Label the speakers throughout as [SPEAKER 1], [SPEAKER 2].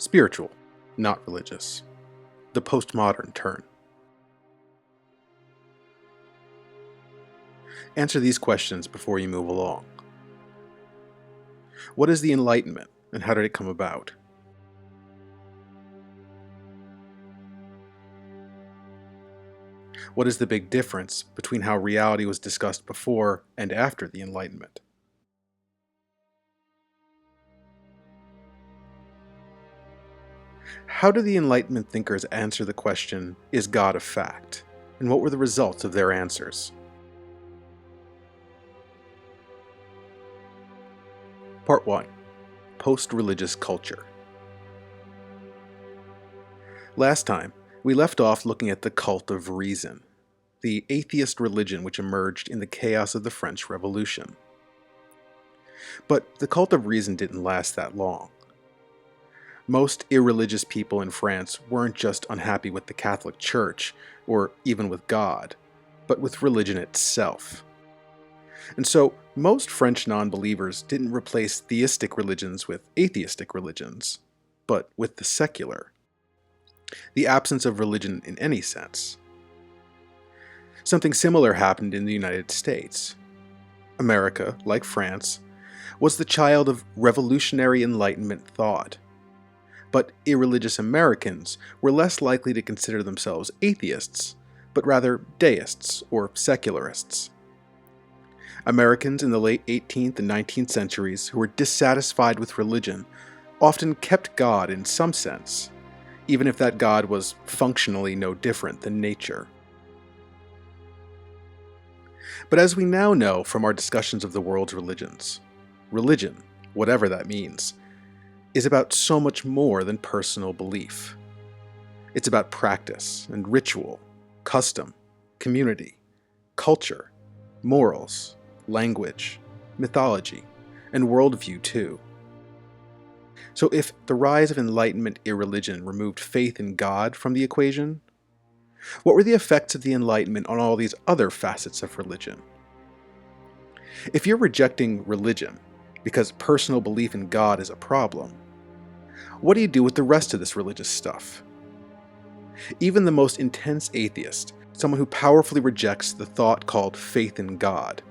[SPEAKER 1] Spiritual, not religious. The postmodern turn. Answer these questions before you move along. What is the Enlightenment, and how did it come about? What is the big difference between how reality was discussed before and after the Enlightenment? How do the Enlightenment thinkers answer the question, is God a fact? And what were the results of their answers? Part 1. Post-religious culture. Last time, we left off looking at the cult of reason, the atheist religion which emerged in the chaos of the French Revolution. But the cult of reason didn't last that long. Most irreligious people in France weren't just unhappy with the Catholic Church, or even with God, but with religion itself. And so, most French non-believers didn't replace theistic religions with atheistic religions, but with the secular. The absence of religion in any sense. Something similar happened in the United States. America, like France, was the child of revolutionary Enlightenment thought. But irreligious Americans were less likely to consider themselves atheists, but rather deists or secularists. Americans in the late 18th and 19th centuries who were dissatisfied with religion often kept God in some sense, even if that God was functionally no different than nature. But as we now know from our discussions of the world's religions, religion, whatever that means, is about so much more than personal belief. It's about practice and ritual, custom, community, culture, morals, language, mythology, and worldview too. So if the rise of Enlightenment irreligion removed faith in God from the equation, what were the effects of the Enlightenment on all these other facets of religion? If you're rejecting religion because personal belief in God is a problem, what do you do with the rest of this religious stuff? Even the most intense atheist, someone who powerfully rejects the thought called faith in God,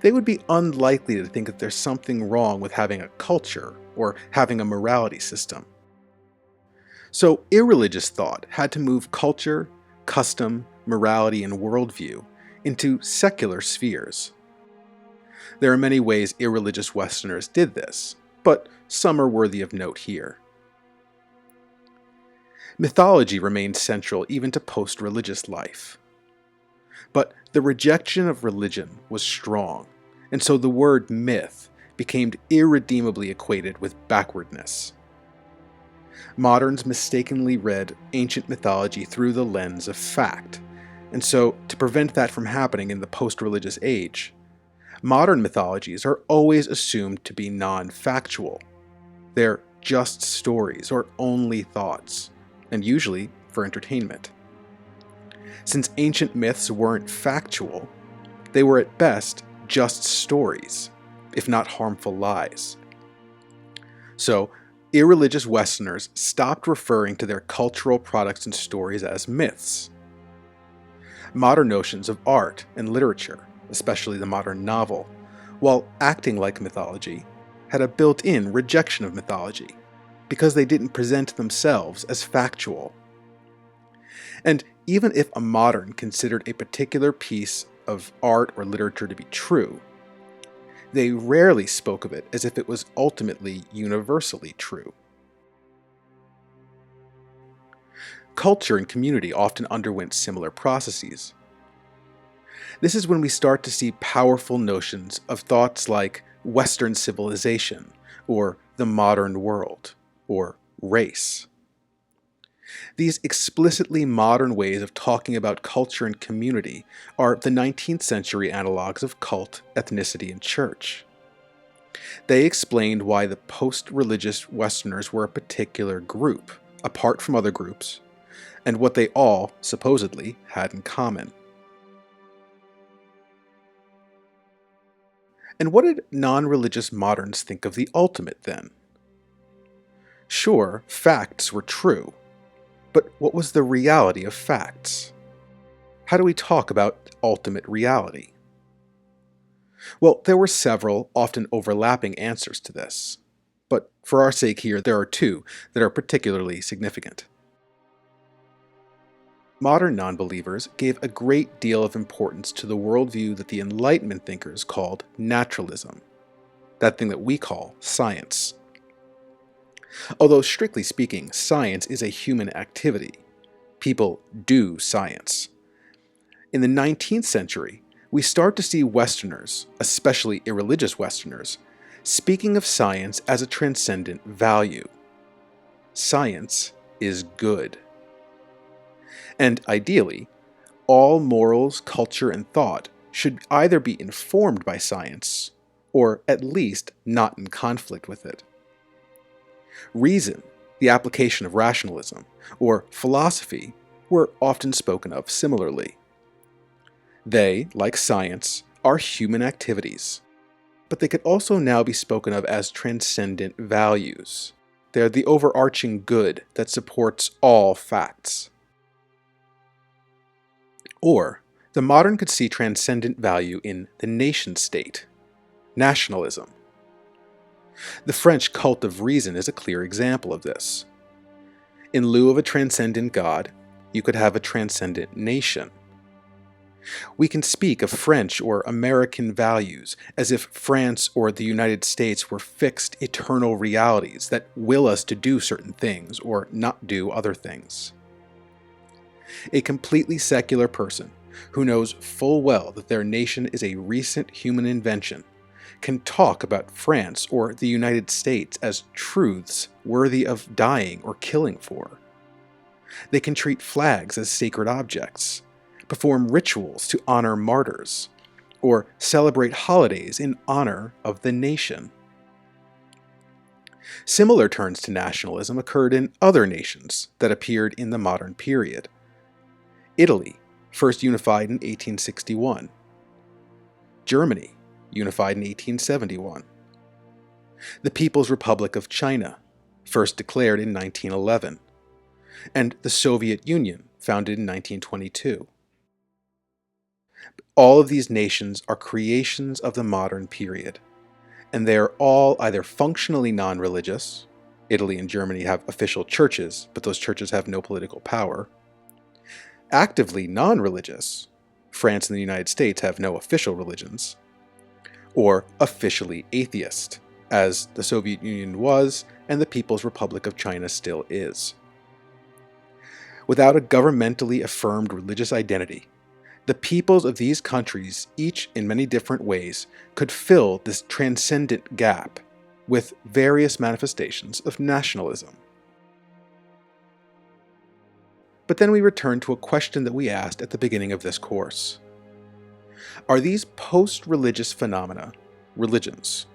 [SPEAKER 1] they would be unlikely to think that there's something wrong with having a culture or having a morality system. So irreligious thought had to move culture, custom, morality, and worldview into secular spheres. There are many ways irreligious Westerners did this, but some are worthy of note here. Mythology remained central even to post-religious life. But the rejection of religion was strong, and so the word myth became irredeemably equated with backwardness. Moderns mistakenly read ancient mythology through the lens of fact, and so to prevent that from happening in the post-religious age, modern mythologies are always assumed to be non-factual. They're just stories or only thoughts, and usually for entertainment. Since ancient myths weren't factual, they were at best just stories, if not harmful lies. So, irreligious Westerners stopped referring to their cultural products and stories as myths. Modern notions of art and literature, especially the modern novel, while acting like mythology, had a built-in rejection of mythology, because they didn't present themselves as factual. And even if a modern considered a particular piece of art or literature to be true, they rarely spoke of it as if it was ultimately universally true. Culture and community often underwent similar processes. This is when we start to see powerful notions of thoughts like Western civilization, or the modern world, or race. These explicitly modern ways of talking about culture and community are the 19th century analogs of cult, ethnicity, and church. They explained why the post-religious Westerners were a particular group, apart from other groups, and what they all, supposedly, had in common. And what did non-religious moderns think of the ultimate then? Sure, facts were true, but what was the reality of facts? How do we talk about ultimate reality? Well, there were several, often overlapping answers to this, but for our sake here, there are two that are particularly significant. Modern non-believers gave a great deal of importance to the worldview that the Enlightenment thinkers called naturalism, that thing that we call science. Although strictly speaking, science is a human activity. People do science. In the 19th century, we start to see Westerners, especially irreligious Westerners, speaking of science as a transcendent value. Science is good. And ideally, all morals, culture, and thought should either be informed by science, or at least not in conflict with it. Reason, the application of rationalism, or philosophy were often spoken of similarly. They, like science, are human activities, but they could also now be spoken of as transcendent values. They are the overarching good that supports all facts. Or, the modern could see transcendent value in the nation-state, nationalism. The French cult of reason is a clear example of this. In lieu of a transcendent God, you could have a transcendent nation. We can speak of French or American values as if France or the United States were fixed, eternal realities that will us to do certain things or not do other things. A completely secular person who knows full well that their nation is a recent human invention can talk about France or the United States as truths worthy of dying or killing for. They can treat flags as sacred objects, perform rituals to honor martyrs, or celebrate holidays in honor of the nation. Similar turns to nationalism occurred in other nations that appeared in the modern period. Italy, first unified in 1861. Germany, unified in 1871. The People's Republic of China, first declared in 1911. And the Soviet Union, founded in 1922. All of these nations are creations of the modern period, and they are all either functionally non-religious. Italy and Germany have official churches, but those churches have no political power. Actively non-religious. France and the United States have no official religions. Or officially atheist, as the Soviet Union was and the People's Republic of China still is. Without a governmentally affirmed religious identity, the peoples of these countries, each in many different ways, could fill this transcendent gap with various manifestations of nationalism. But then we return to a question that we asked at the beginning of this course. Are these post-religious phenomena religions?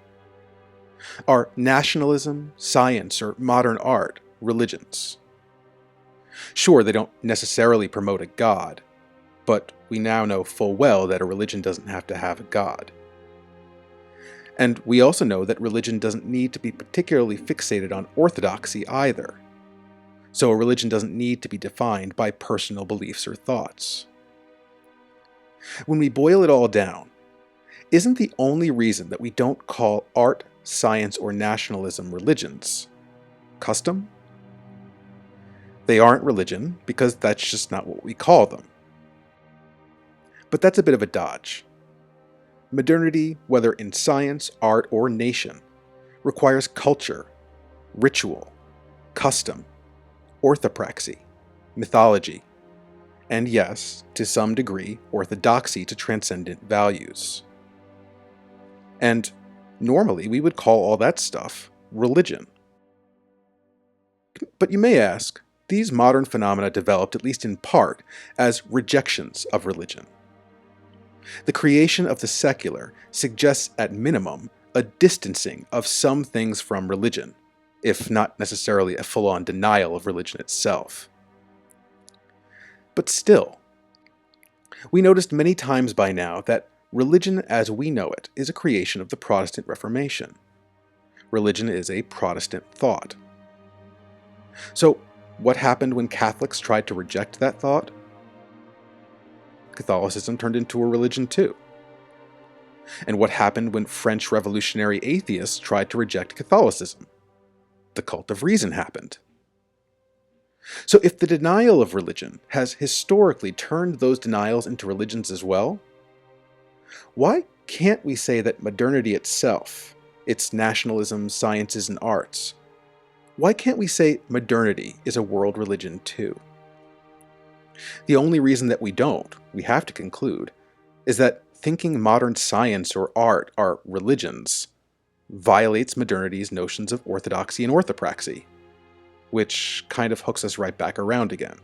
[SPEAKER 1] Are nationalism, science, or modern art religions? Sure, they don't necessarily promote a god, but we now know full well that a religion doesn't have to have a god. And we also know that religion doesn't need to be particularly fixated on orthodoxy either. So a religion doesn't need to be defined by personal beliefs or thoughts. When we boil it all down, isn't the only reason that we don't call art, science, or nationalism religions custom? They aren't religion because that's just not what we call them. But that's a bit of a dodge. Modernity, whether in science, art, or nation, requires culture, ritual, custom, orthopraxy, mythology, and yes, to some degree, orthodoxy to transcendent values. And normally we would call all that stuff religion. But you may ask, these modern phenomena developed, at least in part, as rejections of religion. The creation of the secular suggests, at minimum, a distancing of some things from religion, if not necessarily a full-on denial of religion itself. But still, we noticed many times by now that religion as we know it is a creation of the Protestant Reformation. Religion is a Protestant thought. So, what happened when Catholics tried to reject that thought? Catholicism turned into a religion too. And what happened when French revolutionary atheists tried to reject Catholicism? The cult of reason happened. So if the denial of religion has historically turned those denials into religions as well, why can't we say that modernity itself, its nationalisms, sciences, and arts, why can't we say modernity is a world religion too? The only reason that we don't, we have to conclude, is that thinking modern science or art are religions violates modernity's notions of orthodoxy and orthopraxy, which kind of hooks us right back around again.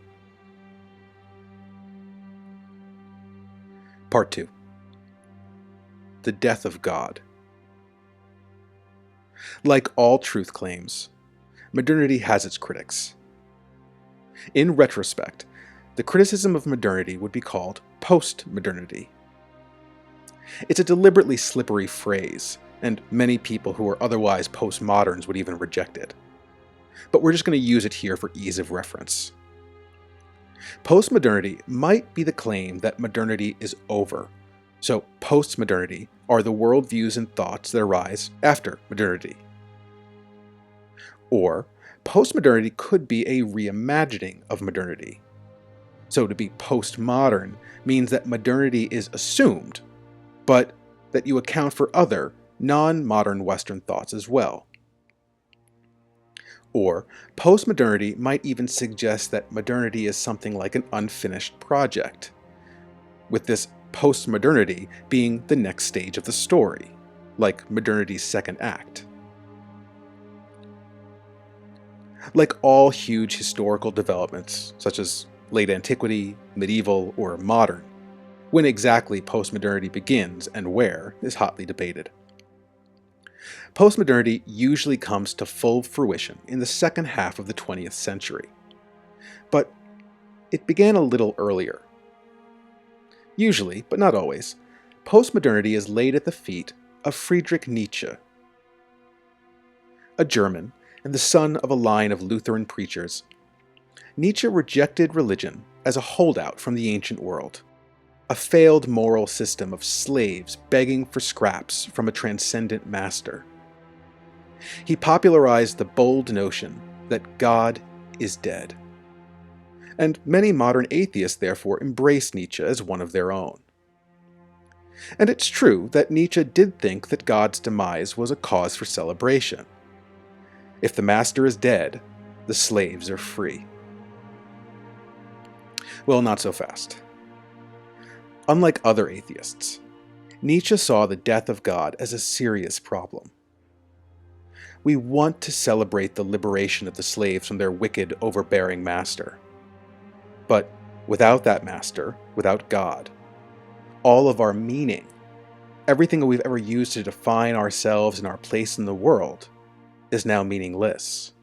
[SPEAKER 1] Part 2. The death of God. Like all truth claims, modernity has its critics. In retrospect, the criticism of modernity would be called postmodernity. It's a deliberately slippery phrase, and many people who are otherwise postmoderns would even reject it. But we're just going to use it here for ease of reference. Postmodernity might be the claim that modernity is over, so postmodernity are the worldviews and thoughts that arise after modernity. Or postmodernity could be a reimagining of modernity. So to be postmodern means that modernity is assumed, but that you account for other, non-modern Western thoughts as well. Or postmodernity might even suggest that modernity is something like an unfinished project, with this postmodernity being the next stage of the story, like modernity's second act. Like all huge historical developments, such as late antiquity, medieval, or modern, when exactly postmodernity begins and where is hotly debated. Postmodernity usually comes to full fruition in the second half of the 20th century. But it began a little earlier. Usually, but not always, postmodernity is laid at the feet of Friedrich Nietzsche. A German and the son of a line of Lutheran preachers, Nietzsche rejected religion as a holdout from the ancient world, a failed moral system of slaves begging for scraps from a transcendent master. He popularized the bold notion that God is dead. And many modern atheists therefore embrace Nietzsche as one of their own. And it's true that Nietzsche did think that God's demise was a cause for celebration. If the master is dead, the slaves are free. Well, not so fast. Unlike other atheists, Nietzsche saw the death of God as a serious problem. We want to celebrate the liberation of the slaves from their wicked, overbearing master. But without that master, without God, all of our meaning, everything that we've ever used to define ourselves and our place in the world, is now meaningless.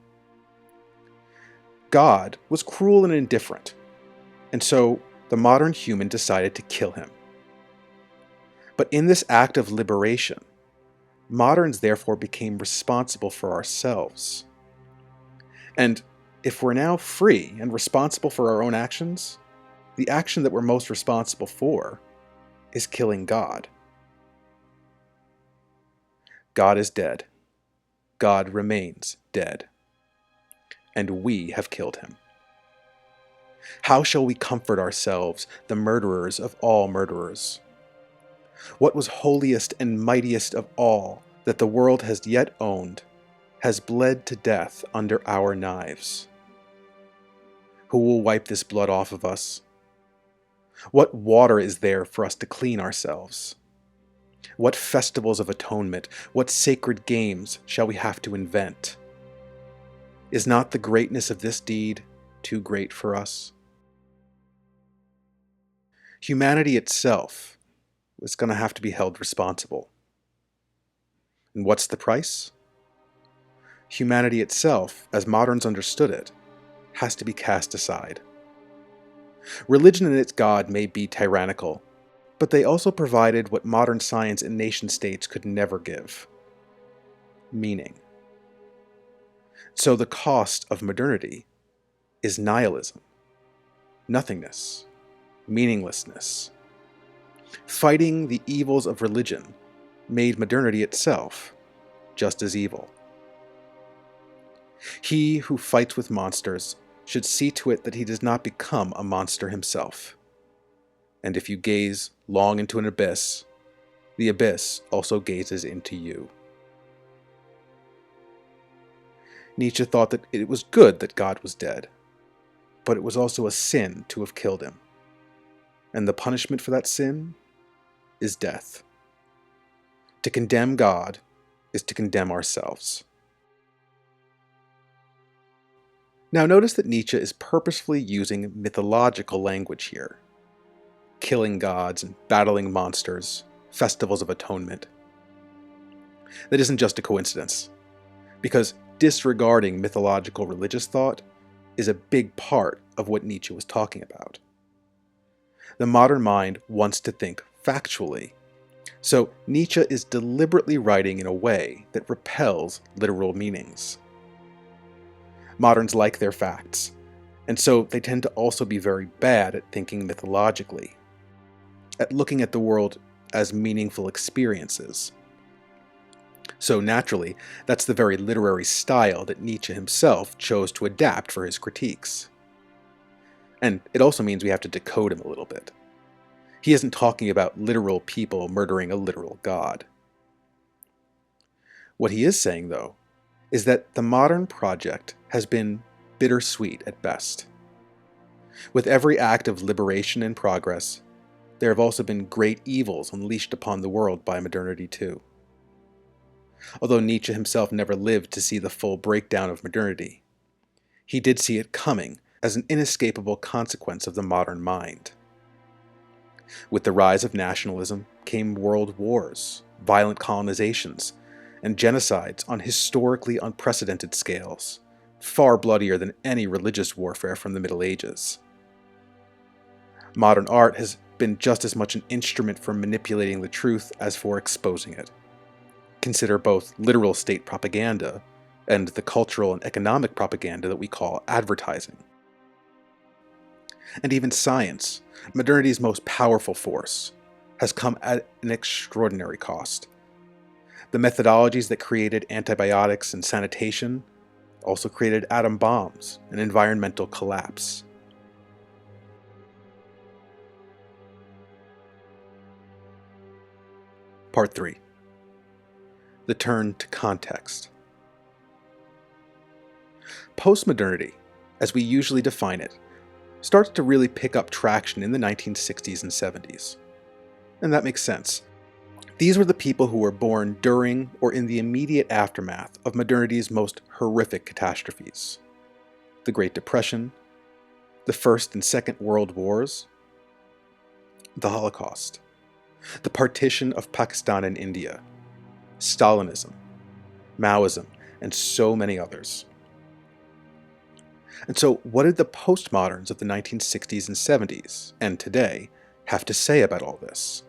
[SPEAKER 1] God was cruel and indifferent, and so the modern human decided to kill him. But in this act of liberation, moderns therefore became responsible for ourselves. And if we're now free and responsible for our own actions, the action that we're most responsible for is killing God. God is dead. God remains dead. And we have killed him. How shall we comfort ourselves, the murderers of all murderers? What was holiest and mightiest of all that the world has yet owned has bled to death under our knives. Who will wipe this blood off of us? What water is there for us to clean ourselves? What festivals of atonement, what sacred games shall we have to invent? Is not the greatness of this deed too great for us? Humanity itself is going to have to be held responsible. And what's the price? Humanity itself, as moderns understood it, has to be cast aside. Religion and its God may be tyrannical, but they also provided what modern science and nation states could never give: meaning. So the cost of modernity is nihilism, nothingness, meaninglessness. Fighting the evils of religion made modernity itself just as evil. He who fights with monsters should see to it that he does not become a monster himself. And if you gaze long into an abyss, the abyss also gazes into you. Nietzsche thought that it was good that God was dead, but it was also a sin to have killed him. And the punishment for that sin is death. To condemn God is to condemn ourselves. Now notice that Nietzsche is purposefully using mythological language here. Killing gods and battling monsters, festivals of atonement. That isn't just a coincidence, because disregarding mythological religious thought is a big part of what Nietzsche was talking about. The modern mind wants to think factually, so Nietzsche is deliberately writing in a way that repels literal meanings. Moderns like their facts, and so they tend to also be very bad at thinking mythologically, at looking at the world as meaningful experiences. So naturally, that's the very literary style that Nietzsche himself chose to adapt for his critiques. And it also means we have to decode him a little bit. He isn't talking about literal people murdering a literal god. What he is saying, though, is that the modern project has been bittersweet at best. With every act of liberation and progress, there have also been great evils unleashed upon the world by modernity too. Although Nietzsche himself never lived to see the full breakdown of modernity, he did see it coming as an inescapable consequence of the modern mind. With the rise of nationalism came world wars, violent colonizations, and genocides on historically unprecedented scales, far bloodier than any religious warfare from the Middle Ages. Modern art has been just as much an instrument for manipulating the truth as for exposing it. Consider both literal state propaganda and the cultural and economic propaganda that we call advertising. And even science, modernity's most powerful force, has come at an extraordinary cost. The methodologies that created antibiotics and sanitation also created atom bombs and environmental collapse. Part 3. The turn to context. Postmodernity, as we usually define it, starts to really pick up traction in the 1960s and 70s. And that makes sense. These were the people who were born during or in the immediate aftermath of modernity's most horrific catastrophes. The Great Depression, the First and Second World Wars, the Holocaust, the partition of Pakistan and India, Stalinism, Maoism, and so many others. And so what did the postmoderns of the 1960s and 70s, and today, have to say about all this?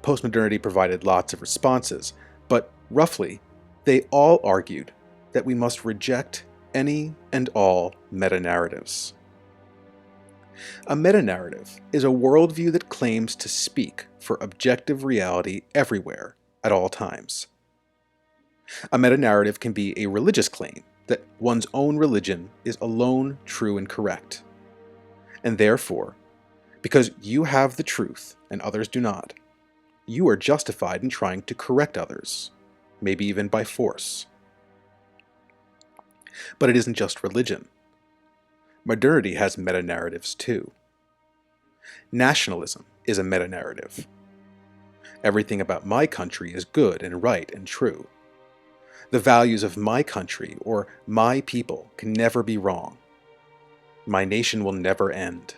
[SPEAKER 1] Postmodernity provided lots of responses, but roughly, they all argued that we must reject any and all metanarratives. A metanarrative is a worldview that claims to speak for objective reality everywhere, at all times. A metanarrative can be a religious claim that one's own religion is alone true and correct. And therefore, because you have the truth and others do not, you are justified in trying to correct others, maybe even by force. But it isn't just religion. Modernity has metanarratives too. Nationalism is a metanarrative. Everything about my country is good and right and true. The values of my country or my people can never be wrong. My nation will never end.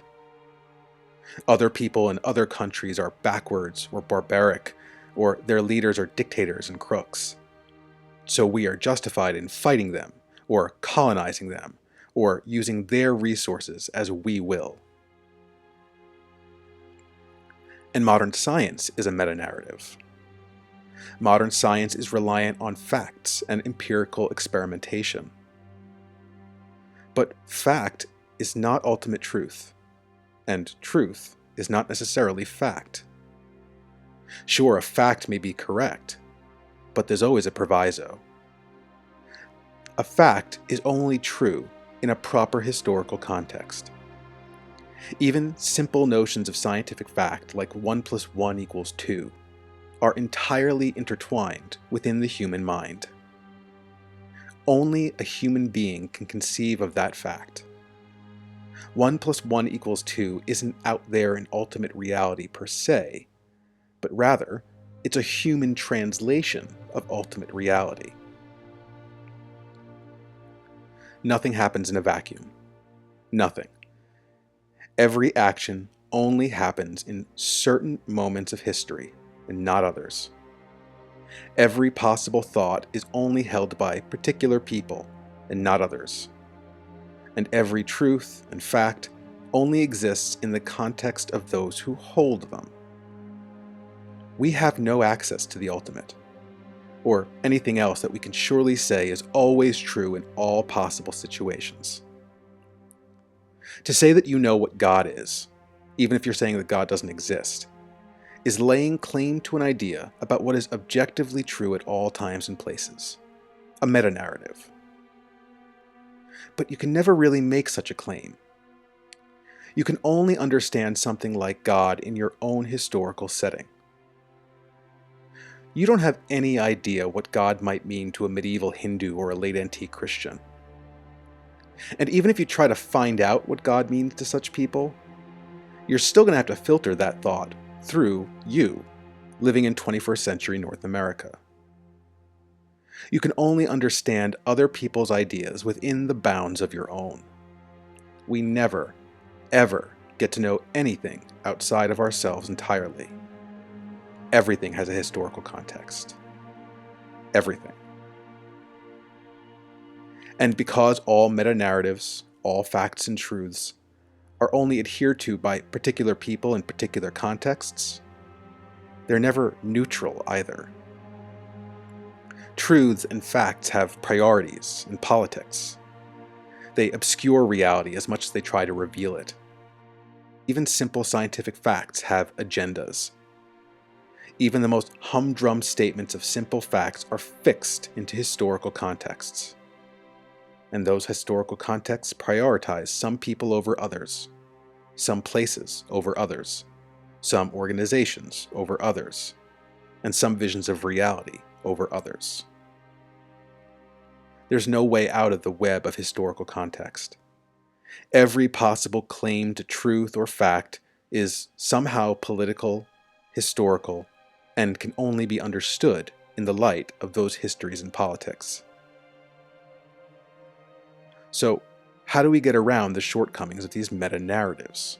[SPEAKER 1] Other people in other countries are backwards or barbaric, or their leaders are dictators and crooks. So we are justified in fighting them, or colonizing them, or using their resources as we will. And modern science is a metanarrative. Modern science is reliant on facts and empirical experimentation. But fact is not ultimate truth, and truth is not necessarily fact. Sure, a fact may be correct, but there's always a proviso. A fact is only true in a proper historical context. Even simple notions of scientific fact, like 1 + 1 = 2, are entirely intertwined within the human mind. Only a human being can conceive of that fact. 1 + 1 = 2 isn't out there in ultimate reality per se, but rather, it's a human translation of ultimate reality. Nothing happens in a vacuum. Nothing. Every action only happens in certain moments of history and not others. Every possible thought is only held by particular people and not others. And every truth and fact only exists in the context of those who hold them. We have no access to the ultimate, or anything else that we can surely say is always true in all possible situations. To say that you know what God is, even if you're saying that God doesn't exist, is laying claim to an idea about what is objectively true at all times and places, a metanarrative. But you can never really make such a claim. You can only understand something like God in your own historical setting. You don't have any idea what God might mean to a medieval Hindu or a late antique Christian. And even if you try to find out what God means to such people, you're still going to have to filter that thought through you, living in 21st century North America. You can only understand other people's ideas within the bounds of your own. We never, ever get to know anything outside of ourselves entirely. Everything has a historical context. Everything. And because all metanarratives, all facts and truths, are only adhered to by particular people in particular contexts, they're never neutral either. Truths and facts have priorities in politics. They obscure reality as much as they try to reveal it. Even simple scientific facts have agendas. Even the most humdrum statements of simple facts are fixed into historical contexts. And those historical contexts prioritize some people over others, some places over others, some organizations over others, and some visions of reality over others. There's no way out of the web of historical context. Every possible claim to truth or fact is somehow political, historical, and can only be understood in the light of those histories and politics. So, how do we get around the shortcomings of these meta-narratives?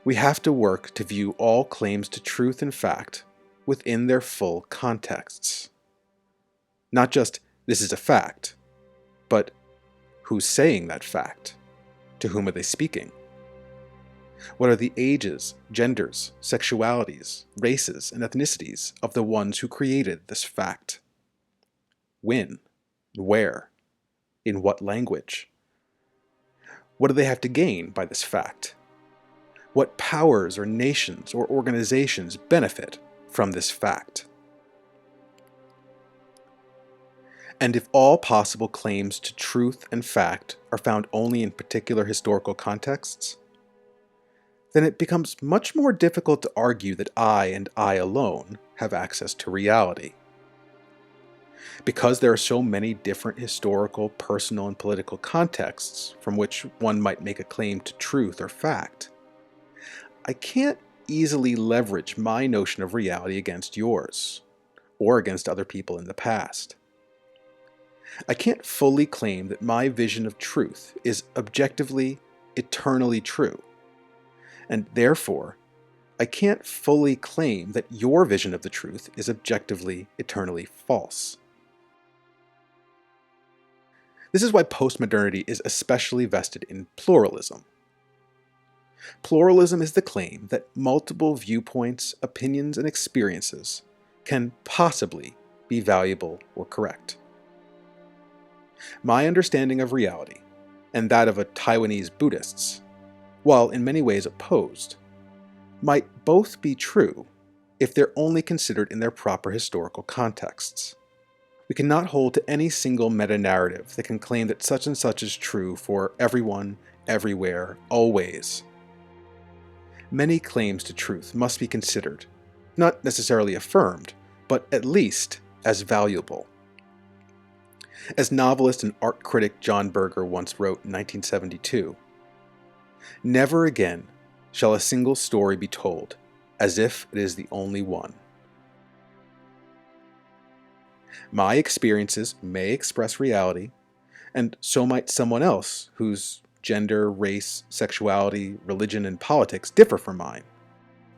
[SPEAKER 1] We have to work to view all claims to truth and fact within their full contexts. Not just, this is a fact, but who's saying that fact? To whom are they speaking? What are the ages, genders, sexualities, races, and ethnicities of the ones who created this fact? When? Where? In what language? What do they have to gain by this fact? What powers or nations or organizations benefit from this fact? And if all possible claims to truth and fact are found only in particular historical contexts, then it becomes much more difficult to argue that I and I alone have access to reality. Because there are so many different historical, personal, and political contexts from which one might make a claim to truth or fact, I can't easily leverage my notion of reality against yours, or against other people in the past. I can't fully claim that my vision of truth is objectively, eternally true, and therefore, I can't fully claim that your vision of the truth is objectively, eternally false. This is why postmodernity is especially vested in pluralism. Pluralism is the claim that multiple viewpoints, opinions, and experiences can possibly be valuable or correct. My understanding of reality, and that of a Taiwanese Buddhists, while in many ways opposed, might both be true if they're only considered in their proper historical contexts. We cannot hold to any single metanarrative that can claim that such and such is true for everyone, everywhere, always. Many claims to truth must be considered, not necessarily affirmed, but at least as valuable. As novelist and art critic John Berger once wrote in 1972, "Never again shall a single story be told as if it is the only one." My experiences may express reality, and so might someone else whose gender, race, sexuality, religion, and politics differ from mine.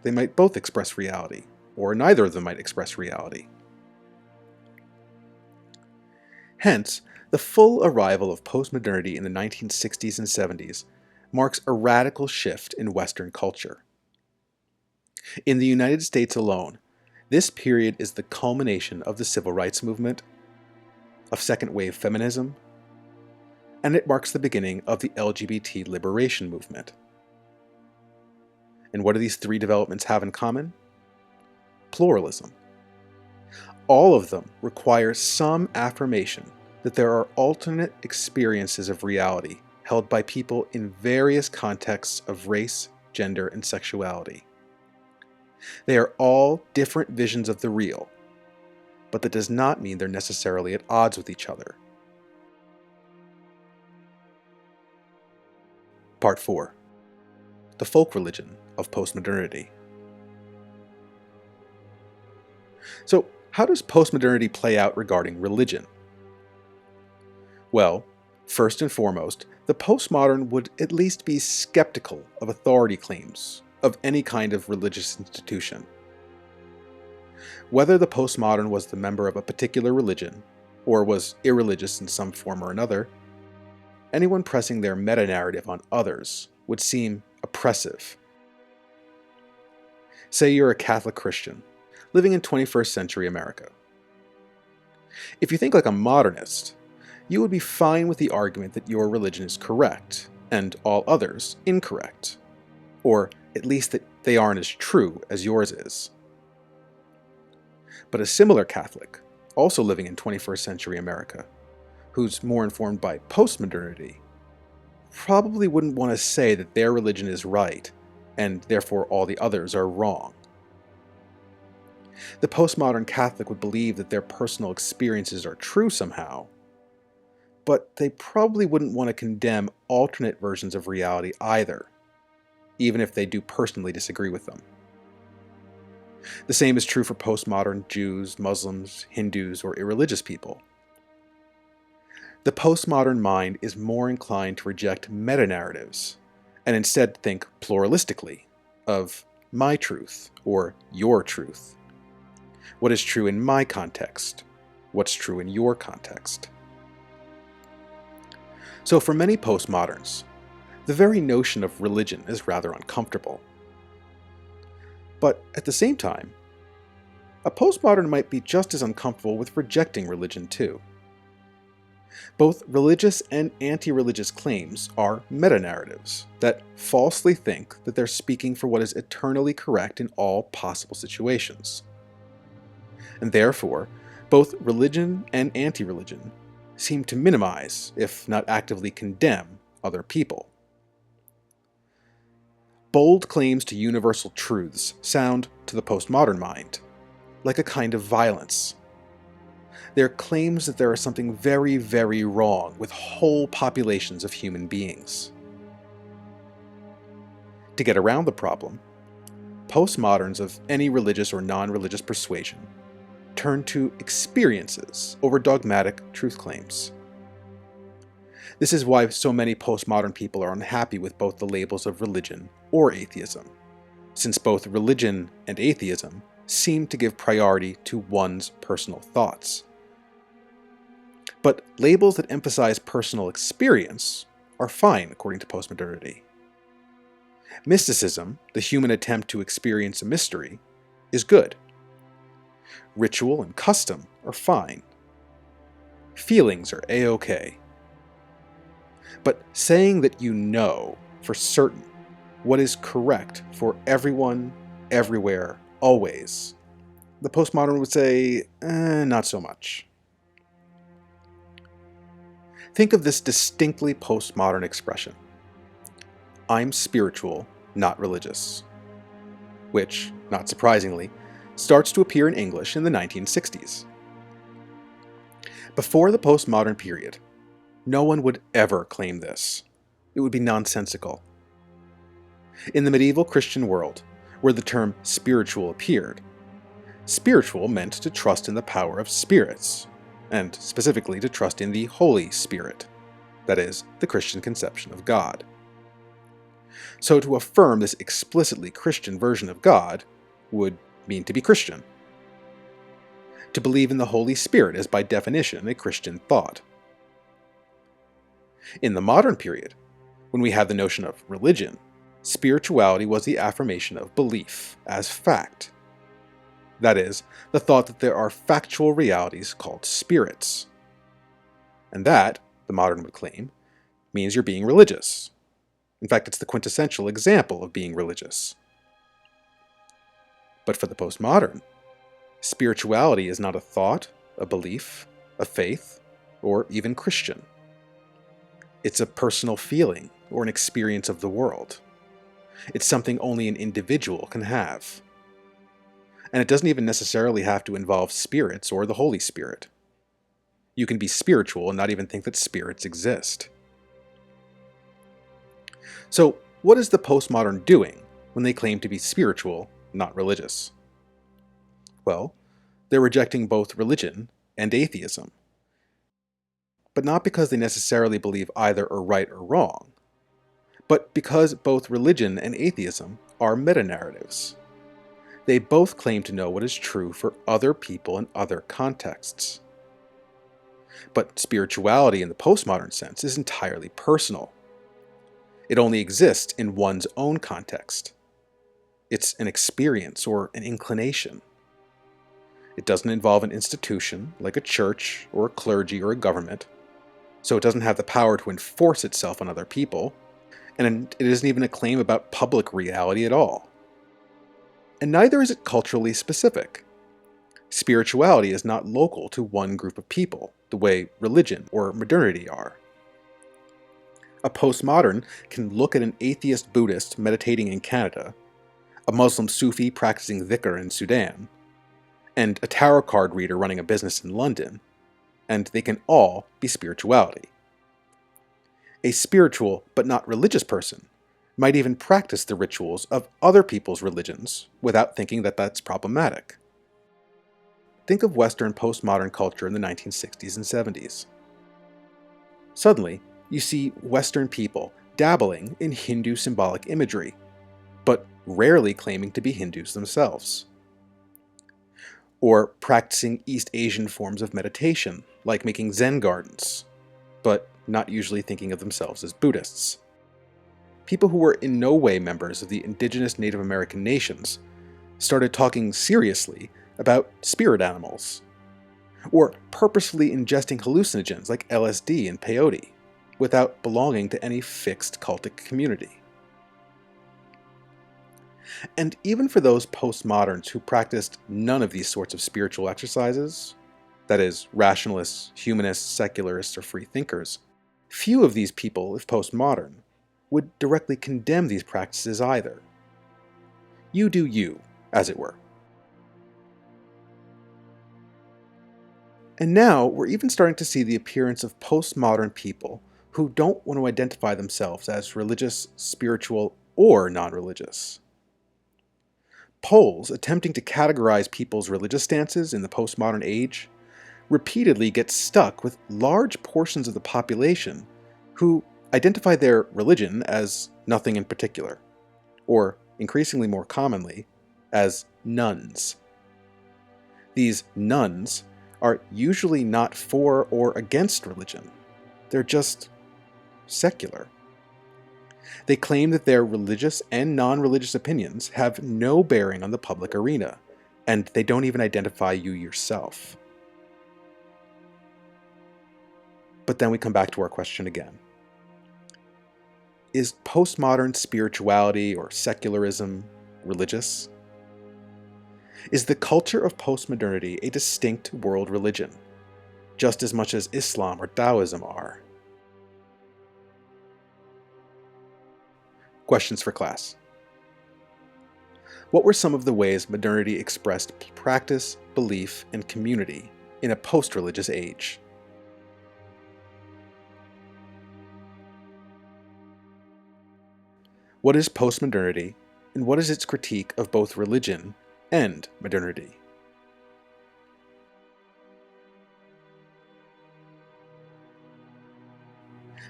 [SPEAKER 1] They might both express reality, or neither of them might express reality. Hence, the full arrival of postmodernity in the 1960s and 70s marks a radical shift in Western culture. In the United States alone, this period is the culmination of the civil rights movement, of second-wave feminism, and it marks the beginning of the LGBT liberation movement. And what do these three developments have in common? Pluralism. All of them require some affirmation that there are alternate experiences of reality held by people in various contexts of race, gender, and sexuality. They are all different visions of the real, but that does not mean they're necessarily at odds with each other. Part 4. The folk religion of postmodernity. So, how does postmodernity play out regarding religion? Well, first and foremost, the postmodern would at least be skeptical of authority claims of any kind of religious institution. Whether the postmodern was the member of a particular religion, or was irreligious in some form or another, anyone pressing their metanarrative on others would seem oppressive. Say you're a Catholic Christian, living in 21st century America. If you think like a modernist, you would be fine with the argument that your religion is correct, and all others incorrect, or at least that they aren't as true as yours is. But a similar Catholic, also living in 21st century America, who's more informed by postmodernity, probably wouldn't want to say that their religion is right, and therefore all the others are wrong. The postmodern Catholic would believe that their personal experiences are true somehow, but they probably wouldn't want to condemn alternate versions of reality either, even if they do personally disagree with them. The same is true for postmodern Jews, Muslims, Hindus, or irreligious people. The postmodern mind is more inclined to reject metanarratives, and instead think pluralistically of my truth or your truth. What is true in my context? What's true in your context? So for many postmoderns, the very notion of religion is rather uncomfortable. But at the same time, a postmodern might be just as uncomfortable with rejecting religion too. Both religious and anti-religious claims are metanarratives that falsely think that they're speaking for what is eternally correct in all possible situations. And therefore, both religion and anti-religion seem to minimize, if not actively condemn, other people. Bold claims to universal truths sound, to the postmodern mind, like a kind of violence. They're claims that there is something very, very wrong with whole populations of human beings. To get around the problem, postmoderns of any religious or non-religious persuasion turn to experiences over dogmatic truth claims. This is why so many postmodern people are unhappy with both the labels of religion or atheism, since both religion and atheism seem to give priority to one's personal thoughts. But labels that emphasize personal experience are fine according to postmodernity. Mysticism, the human attempt to experience a mystery, is good. Ritual and custom are fine. Feelings are a-okay. But saying that you know for certain what is correct for everyone, everywhere, always, the postmodern would say, not so much. Think of this distinctly postmodern expression: I'm spiritual, not religious, which, not surprisingly, starts to appear in English in the 1960s. Before the postmodern period, no one would ever claim this. It would be nonsensical. In the medieval Christian world, where the term spiritual appeared, spiritual meant to trust in the power of spirits, and specifically to trust in the Holy Spirit, that is, the Christian conception of God. So to affirm this explicitly Christian version of God would mean to be Christian. To believe in the Holy Spirit is by definition a Christian thought. In the modern period, when we have the notion of religion, spirituality was the affirmation of belief as fact. That is, the thought that there are factual realities called spirits. And that, the modern would claim, means you're being religious. In fact, it's the quintessential example of being religious. But for the postmodern, spirituality is not a thought, a belief, a faith, or even Christian. It's a personal feeling or an experience of the world. It's something only an individual can have. And it doesn't even necessarily have to involve spirits or the Holy Spirit. You can be spiritual and not even think that spirits exist. So, what is the postmodern doing when they claim to be spiritual, not religious? Well, they're rejecting both religion and atheism. But not because they necessarily believe either are right or wrong, but because both religion and atheism are metanarratives. They both claim to know what is true for other people in other contexts. But spirituality in the postmodern sense is entirely personal. It only exists in one's own context. It's an experience or an inclination. It doesn't involve an institution like a church or a clergy or a government, so it doesn't have the power to enforce itself on other people, and it isn't even a claim about public reality at all. And neither is it culturally specific. Spirituality is not local to one group of people, the way religion or modernity are. A postmodern can look at an atheist Buddhist meditating in Canada, a Muslim Sufi practicing dhikr in Sudan, and a tarot card reader running a business in London, and they can all be spirituality. A spiritual but not religious person might even practice the rituals of other people's religions without thinking that that's problematic. Think of Western postmodern culture in the 1960s and 70s. Suddenly, you see Western people dabbling in Hindu symbolic imagery, but rarely claiming to be Hindus themselves. Or practicing East Asian forms of meditation, like making Zen gardens, but not usually thinking of themselves as Buddhists. People who were in no way members of the indigenous Native American nations started talking seriously about spirit animals, or purposefully ingesting hallucinogens like LSD and peyote, without belonging to any fixed cultic community. And even for those postmoderns who practiced none of these sorts of spiritual exercises, that is, rationalists, humanists, secularists, or free thinkers, few of these people, if postmodern, would directly condemn these practices either. You do you, as it were. And now we're even starting to see the appearance of postmodern people who don't want to identify themselves as religious, spiritual, or non-religious. Polls attempting to categorize people's religious stances in the postmodern age repeatedly get stuck with large portions of the population who identify their religion as nothing in particular, or increasingly more commonly, as nones. These nones are usually not for or against religion. They're just secular. They claim that their religious and non-religious opinions have no bearing on the public arena, and they don't even identify you yourself. But then we come back to our question again. Is postmodern spirituality or secularism religious? Is the culture of postmodernity a distinct world religion, just as much as Islam or Taoism are? Questions for class. What were some of the ways modernity expressed practice, belief, and community in a post-religious age? What is postmodernity, and what is its critique of both religion and modernity?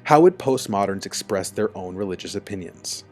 [SPEAKER 1] How would postmoderns express their own religious opinions?